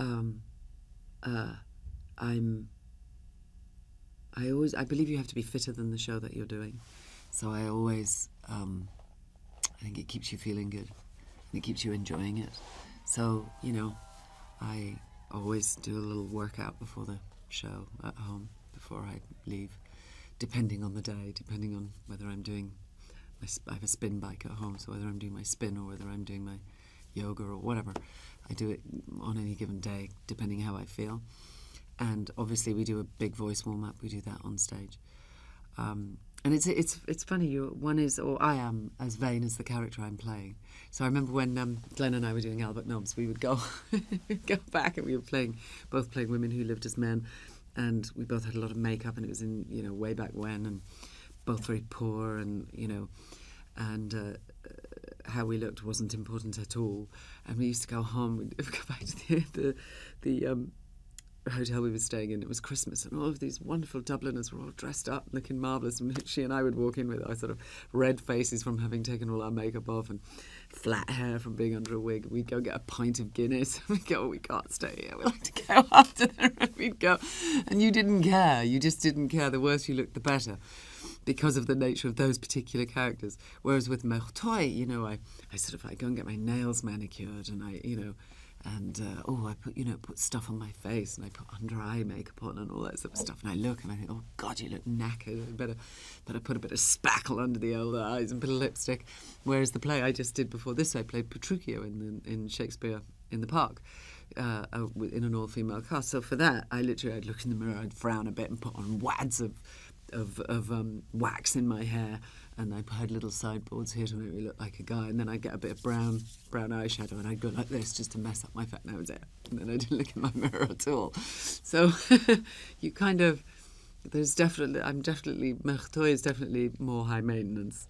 um, uh, I believe you have to be fitter than the show that you're doing. So I always, I think it keeps you feeling good and it keeps you enjoying it. So, I always do a little workout before the show at home, before I leave, depending on the day, depending on whether I'm doing I have a spin bike at home, so whether I'm doing my spin or whether I'm doing my yoga or whatever, I do it on any given day, depending how I feel. And obviously we do a big voice warm-up, we do that on stage. And it's funny, I am as vain as the character I'm playing. So I remember when Glenn and I were doing Albert Nobbs, we would go back and we were both playing women who lived as men, and we both had a lot of makeup, and it was in, way back when, and both very poor, and, and how we looked wasn't important at all. And we used to go home, we'd go back to the hotel we were staying in. It was Christmas, and all of these wonderful Dubliners were all dressed up, looking marvellous, and she and I would walk in with our sort of red faces from having taken all our makeup off and flat hair from being under a wig. We'd go get a pint of Guinness. We'd go, we can't stay here, we like to go after them. And we'd go, and you didn't care. You just didn't care. The worse you looked, the better, because of the nature of those particular characters. Whereas with Mertoy, I go and get my nails manicured, and I put stuff on my face, and I put under eye makeup on and all that sort of stuff, and I look and I think, oh God, you look knackered. I better put a bit of spackle under the old eyes and put a lipstick. Whereas the play I just did before this, I played Petruchio in Shakespeare in the Park, in an all-female cast. So for that, I'd look in the mirror, I'd frown a bit and put on wads of wax in my hair, and I had little sideboards here to make me look like a guy, and then I'd get a bit of brown eyeshadow, and I'd go like this just to mess up my fat nose there, and then I didn't look in my mirror at all. So you kind of, Mertoy is definitely more high maintenance.